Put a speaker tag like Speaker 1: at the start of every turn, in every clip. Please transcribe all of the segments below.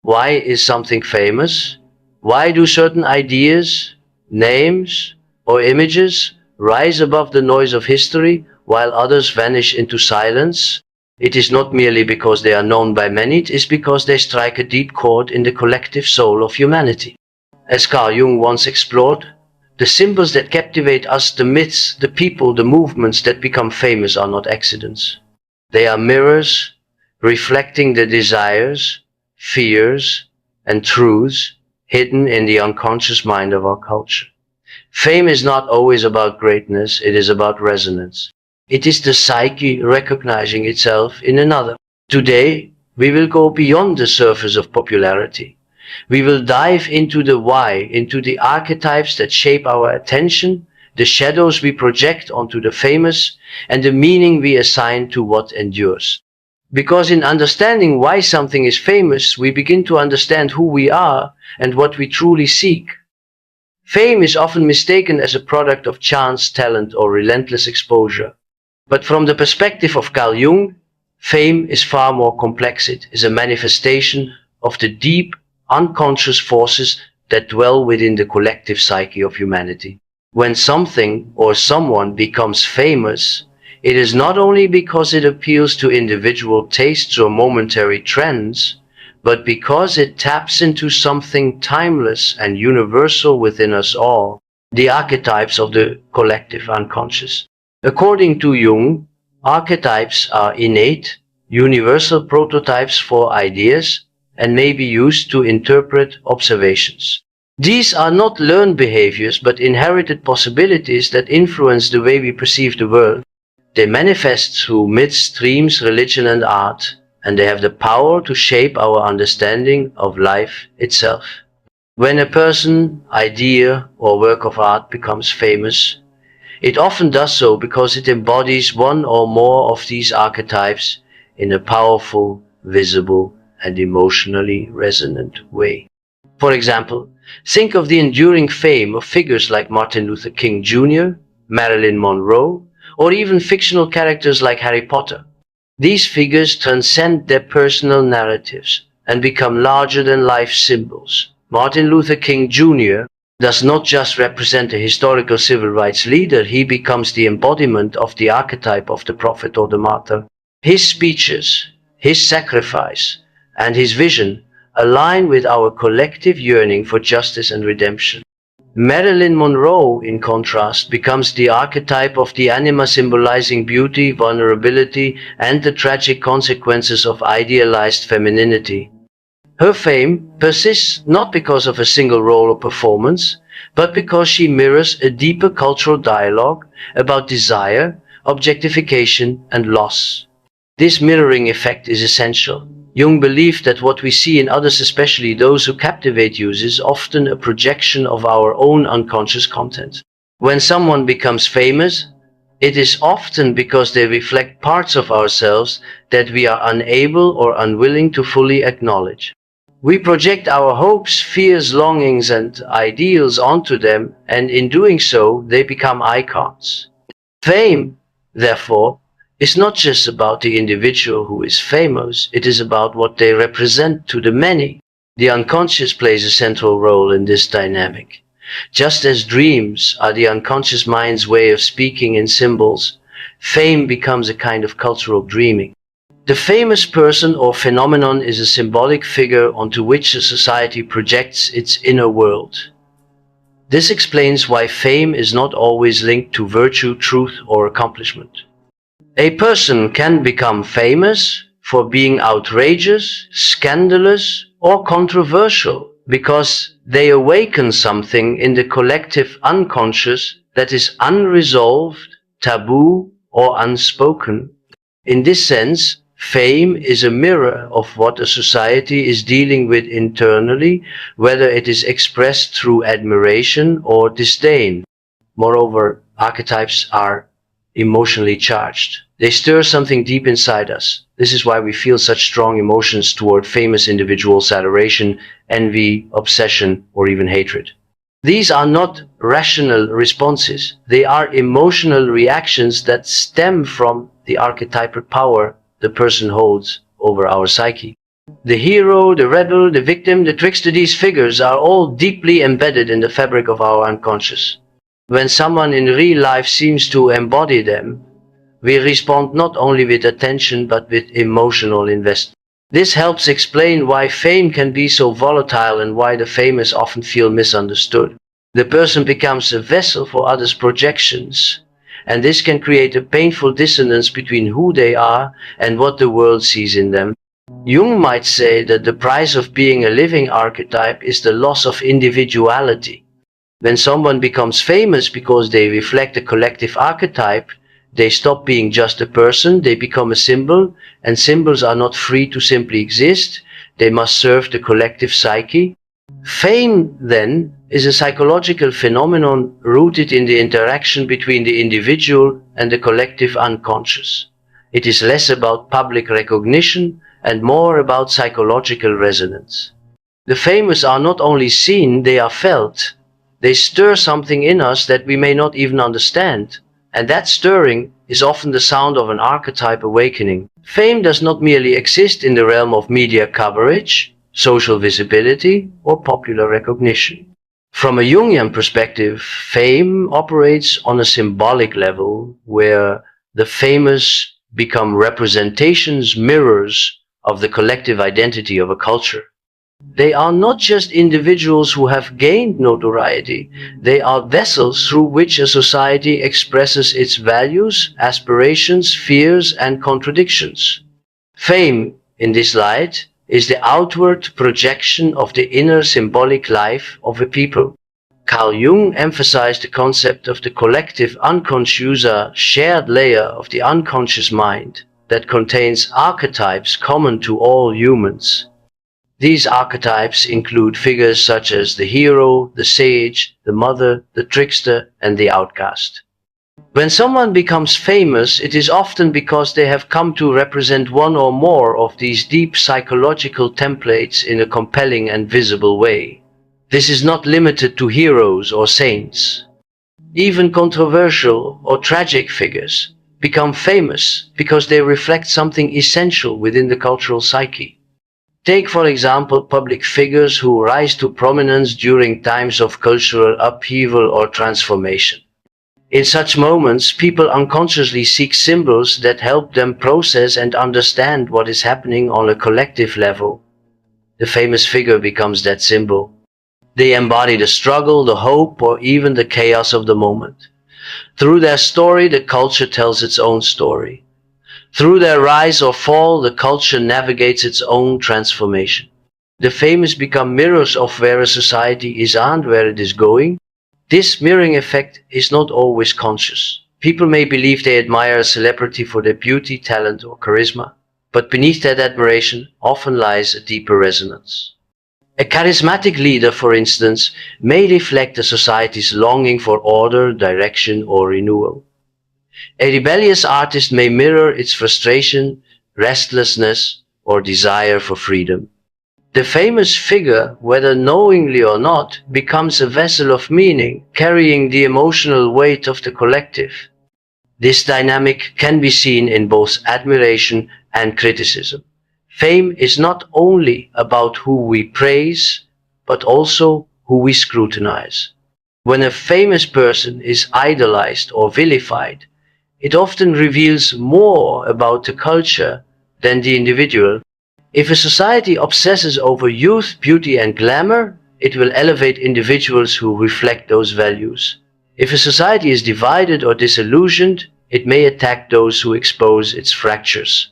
Speaker 1: Why is something famous? Why do certain ideas, names, or images rise above the noise of history while others vanish into silence? It is not merely because they are known by many, it is because they strike a deep chord in the collective soul of humanity. As Carl Jung once explored, the symbols that captivate us, the myths, the people, the movements that become famous are not accidents. They are mirrors reflecting the desires, fears, and truths hidden in the unconscious mind of our culture. Fame is not always about greatness, it is about resonance. It is the psyche recognizing itself in another. Today, we will go beyond the surface of popularity. We will dive into the why, into the archetypes that shape our attention, the shadows we project onto the famous, and the meaning we assign to what endures. Because in understanding why something is famous, we begin to understand who we are and what we truly seek. Fame is often mistaken as a product of chance, talent, or relentless exposure. But from the perspective of Carl Jung, fame is far more complex. It is a manifestation of the deep, unconscious forces that dwell within the collective psyche of humanity. When something or someone becomes famous, it is not only because it appeals to individual tastes or momentary trends, but because it taps into something timeless and universal within us all, the archetypes of the collective unconscious. According to Jung, archetypes are innate, universal prototypes for ideas and may be used to interpret observations. These are not learned behaviors but inherited possibilities that influence the way we perceive the world. They manifest through myths, dreams, religion, and art, and they have the power to shape our understanding of life itself. When a person, idea, or work of art becomes famous, it often does so because it embodies one or more of these archetypes in a powerful, visible, and emotionally resonant way. For example, think of the enduring fame of figures like Martin Luther King Jr., Marilyn Monroe, or even fictional characters like Harry Potter. These figures transcend their personal narratives and become larger-than-life symbols. Martin Luther King Jr. does not just represent a historical civil rights leader, he becomes the embodiment of the archetype of the prophet or the martyr. His speeches, his sacrifice, and his vision align with our collective yearning for justice and redemption. Marilyn Monroe, in contrast, becomes the archetype of the anima, symbolizing beauty, vulnerability, and the tragic consequences of idealized femininity. Her fame persists not because of a single role or performance, but because she mirrors a deeper cultural dialogue about desire, objectification, and loss. This mirroring effect is essential. Jung believed that what we see in others, especially those who captivate us, is often a projection of our own unconscious content. When someone becomes famous, it is often because they reflect parts of ourselves that we are unable or unwilling to fully acknowledge. We project our hopes, fears, longings, and ideals onto them, and in doing so, they become icons. Fame, therefore, is not just about the individual who is famous, it is about what they represent to the many. The unconscious plays a central role in this dynamic. Just as dreams are the unconscious mind's way of speaking in symbols, fame becomes a kind of cultural dreaming. The famous person or phenomenon is a symbolic figure onto which a society projects its inner world. This explains why fame is not always linked to virtue, truth, or accomplishment. A person can become famous for being outrageous, scandalous, or controversial because they awaken something in the collective unconscious that is unresolved, taboo, or unspoken. In this sense, fame is a mirror of what a society is dealing with internally, whether it is expressed through admiration or disdain. Moreover, archetypes are emotionally charged. They stir something deep inside us. This is why we feel such strong emotions toward famous individuals: adoration, envy, obsession, or even hatred. These are not rational responses. They are emotional reactions that stem from the archetypal power the person holds over our psyche. The hero, the rebel, the victim, the trickster, these figures are all deeply embedded in the fabric of our unconscious. When someone in real life seems to embody them, we respond not only with attention but with emotional investment. This helps explain why fame can be so volatile and why the famous often feel misunderstood. The person becomes a vessel for others' projections, and this can create a painful dissonance between who they are and what the world sees in them. Jung might say that the price of being a living archetype is the loss of individuality. When someone becomes famous because they reflect a collective archetype, they stop being just a person, they become a symbol, and symbols are not free to simply exist, they must serve the collective psyche. Fame, then, is a psychological phenomenon rooted in the interaction between the individual and the collective unconscious. It is less about public recognition and more about psychological resonance. The famous are not only seen, they are felt. They stir something in us that we may not even understand, and that stirring is often the sound of an archetype awakening. Fame does not merely exist in the realm of media coverage, social visibility, or popular recognition. From a Jungian perspective, fame operates on a symbolic level where the famous become representations, mirrors of the collective identity of a culture. They are not just individuals who have gained notoriety, they are vessels through which a society expresses its values, aspirations, fears, and contradictions. Fame, in this light, is the outward projection of the inner symbolic life of a people. Carl Jung emphasized the concept of the collective unconscious, a shared layer of the unconscious mind that contains archetypes common to all humans. These archetypes include figures such as the hero, the sage, the mother, the trickster, and the outcast. When someone becomes famous, it is often because they have come to represent one or more of these deep psychological templates in a compelling and visible way. This is not limited to heroes or saints. Even controversial or tragic figures become famous because they reflect something essential within the cultural psyche. Take, for example, public figures who rise to prominence during times of cultural upheaval or transformation. In such moments, people unconsciously seek symbols that help them process and understand what is happening on a collective level. The famous figure becomes that symbol. They embody the struggle, the hope, or even the chaos of the moment. Through their story, the culture tells its own story. Through their rise or fall, the culture navigates its own transformation. The famous become mirrors of where a society is and where it is going. This mirroring effect is not always conscious. People may believe they admire a celebrity for their beauty, talent, or charisma, but beneath that admiration often lies a deeper resonance. A charismatic leader, for instance, may reflect a society's longing for order, direction, or renewal. A rebellious artist may mirror its frustration, restlessness, or desire for freedom. The famous figure, whether knowingly or not, becomes a vessel of meaning, carrying the emotional weight of the collective. This dynamic can be seen in both admiration and criticism. Fame is not only about who we praise, but also who we scrutinize. When a famous person is idolized or vilified, it often reveals more about the culture than the individual. If a society obsesses over youth, beauty, and glamour, it will elevate individuals who reflect those values. If a society is divided or disillusioned, it may attack those who expose its fractures.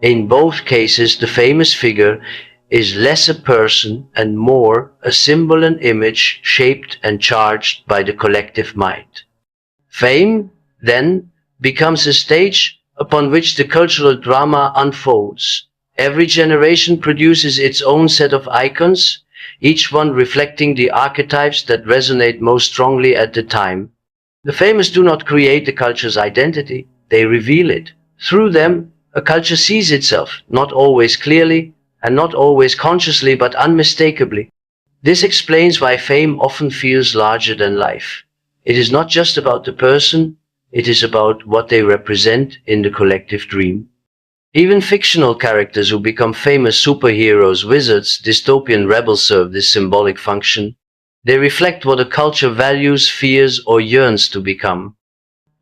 Speaker 1: In both cases, the famous figure is less a person and more a symbol and image shaped and charged by the collective mind. Fame, then, becomes a stage upon which the cultural drama unfolds. Every generation produces its own set of icons, each one reflecting the archetypes that resonate most strongly at the time. The famous do not create the culture's identity, they reveal it. Through them, a culture sees itself, not always clearly, and not always consciously, but unmistakably. This explains why fame often feels larger than life. It is not just about the person, it is about what they represent in the collective dream. Even fictional characters who become famous superheroes, wizards, dystopian rebels serve this symbolic function. They reflect what a culture values, fears, or yearns to become.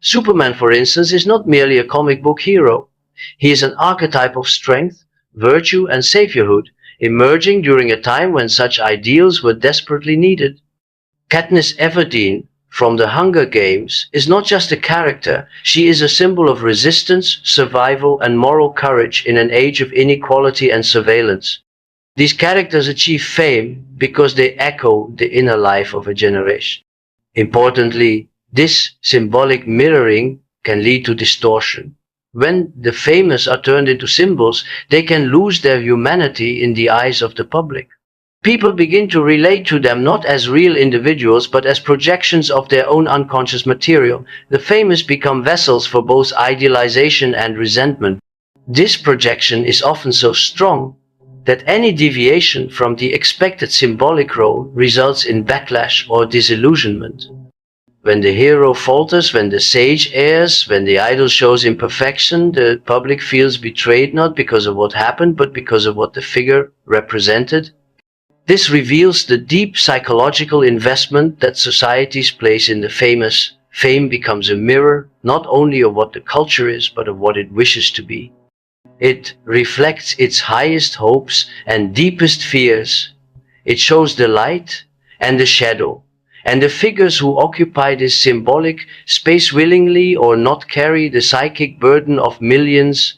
Speaker 1: Superman, for instance, is not merely a comic book hero. He is an archetype of strength, virtue, and saviorhood, emerging during a time when such ideals were desperately needed. Katniss Everdeen from the Hunger Games is not just a character, she is a symbol of resistance, survival, and moral courage in an age of inequality and surveillance. These characters achieve fame because they echo the inner life of a generation. Importantly, this symbolic mirroring can lead to distortion. When the famous are turned into symbols, they can lose their humanity in the eyes of the public. People begin to relate to them not as real individuals but as projections of their own unconscious material. The famous become vessels for both idealization and resentment. This projection is often so strong that any deviation from the expected symbolic role results in backlash or disillusionment. When the hero falters, when the sage errs, when the idol shows imperfection, the public feels betrayed not because of what happened, but because of what the figure represented. This reveals the deep psychological investment that societies place in the famous. Fame becomes a mirror, not only of what the culture is, but of what it wishes to be. It reflects its highest hopes and deepest fears. It shows the light and the shadow, and the figures who occupy this symbolic space willingly or not carry the psychic burden of millions.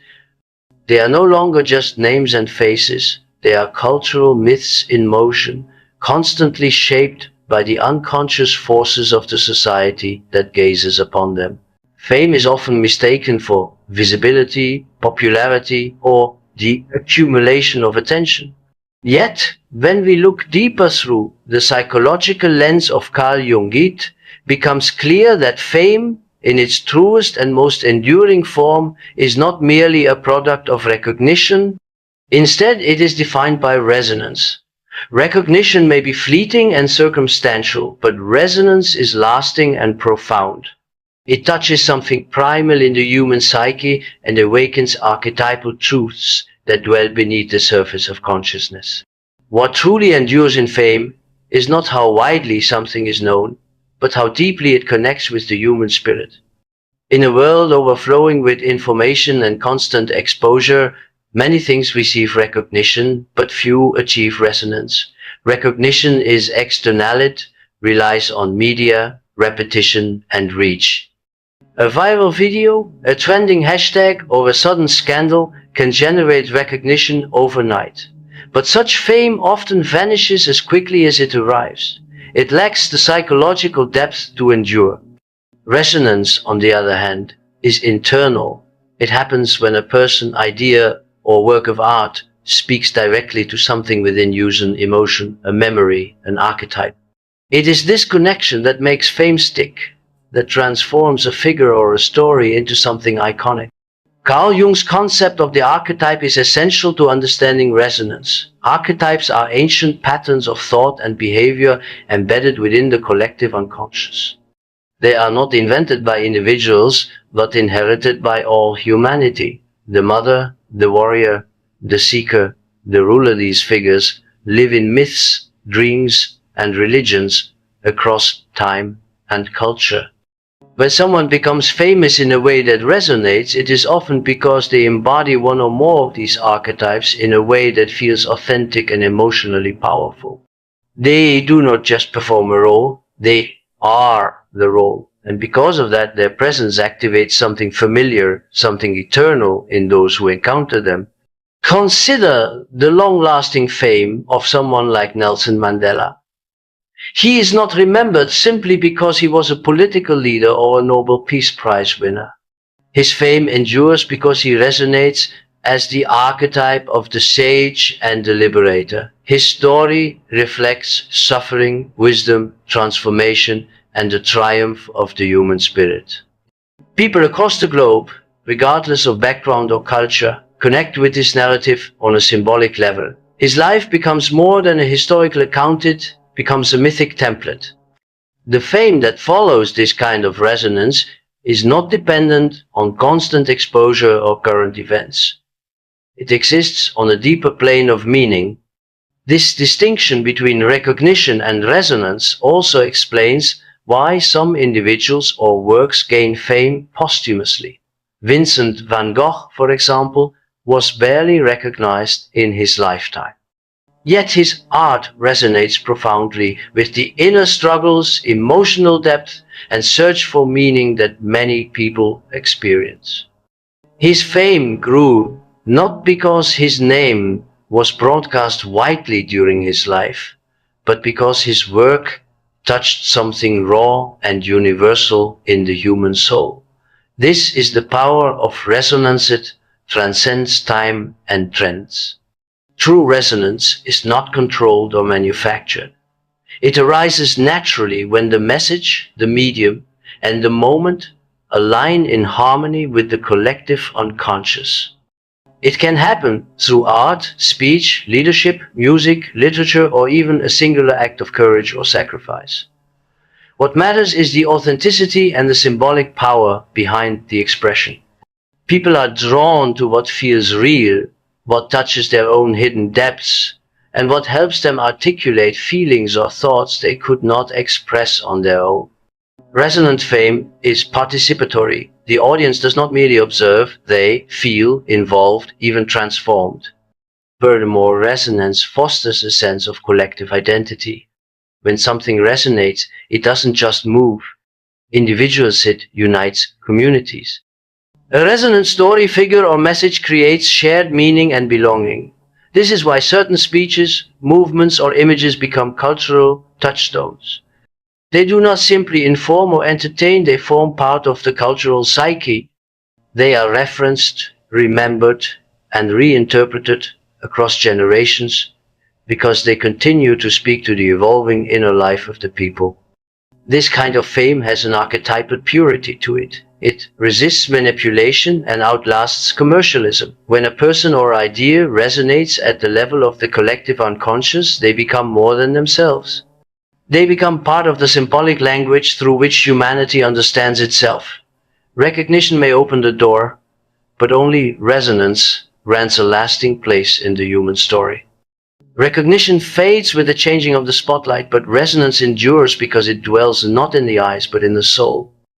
Speaker 1: They are no longer just names and faces, they are cultural myths in motion, constantly shaped by the unconscious forces of the society that gazes upon them. Fame is often mistaken for visibility, popularity, or the accumulation of attention. Yet, when we look deeper through the psychological lens of Carl Jung, it becomes clear that fame, in its truest and most enduring form, is not merely a product of recognition. Instead, it is defined by resonance. Recognition may be fleeting and circumstantial, but resonance is lasting and profound. It touches something primal in the human psyche and awakens archetypal truths that dwell beneath the surface of consciousness. What truly endures in fame is not how widely something is known, but how deeply it connects with the human spirit. In a world overflowing with information and constant exposure, many things receive recognition, but few achieve resonance. Recognition is externality, relies on media, repetition, and reach. A viral video, a trending hashtag, or a sudden scandal can generate recognition overnight. But such fame often vanishes as quickly as it arrives. It lacks the psychological depth to endure. Resonance, on the other hand, is internal. It happens when a person, idea, or work of art speaks directly to something within you, an emotion, a memory, an archetype. It is this connection that makes fame stick, that transforms a figure or a story into something iconic. Carl Jung's concept of the archetype is essential to understanding resonance. Archetypes are ancient patterns of thought and behavior embedded within the collective unconscious. They are not invented by individuals, but inherited by all humanity. The mother, the warrior, the seeker, the ruler. These figures live in myths, dreams, and religions across time and culture. When someone becomes famous in a way that resonates, it is often because they embody one or more of these archetypes in a way that feels authentic and emotionally powerful. They do not just perform a role, they are the role. And because of that, their presence activates something familiar, something eternal in those who encounter them. Consider the long-lasting fame of someone like Nelson Mandela. He is not remembered simply because he was a political leader or a Nobel Peace Prize winner. His fame endures because he resonates as the archetype of the sage and the liberator. His story reflects suffering, wisdom, transformation, and the triumph of the human spirit. People across the globe, regardless of background or culture, connect with this narrative on a symbolic level. His life becomes more than a historical account, it becomes a mythic template. The fame that follows this kind of resonance is not dependent on constant exposure or current events. It exists on a deeper plane of meaning. This distinction between recognition and resonance also explains why some individuals or works gain fame posthumously. Vincent van Gogh, for example, was barely recognized in his lifetime. Yet his art resonates profoundly with the inner struggles, emotional depth, and search for meaning that many people experience. His fame grew not because his name was broadcast widely during his life, but because his work touched something raw and universal in the human soul. This is the power of resonance. It transcends time and trends. True resonance is not controlled or manufactured. It arises naturally when the message, the medium, and the moment align in harmony with the collective unconscious. It can happen through art, speech, leadership, music, literature, or even a singular act of courage or sacrifice. What matters is the authenticity and the symbolic power behind the expression. People are drawn to what feels real, what touches their own hidden depths, and what helps them articulate feelings or thoughts they could not express on their own. Resonant fame is participatory. The audience does not merely observe, they feel involved, even transformed. Furthermore, resonance fosters a sense of collective identity. When something resonates, it doesn't just move individuals, it unites communities. A resonant story, figure, or message creates shared meaning and belonging. This is why certain speeches, movements, or images become cultural touchstones. They do not simply inform or entertain, they form part of the cultural psyche. They are referenced, remembered, and reinterpreted across generations because they continue to speak to the evolving inner life of the people. This kind of fame has an archetypal purity to it. It resists manipulation and outlasts commercialism. When a person or idea resonates at the level of the collective unconscious, they become more than themselves. They become part of the symbolic language through which humanity understands itself. Recognition may open the door, but only resonance rents a lasting place in the human story. Recognition fades with the changing of the spotlight, but resonance endures because it dwells not in the eyes but in the soul.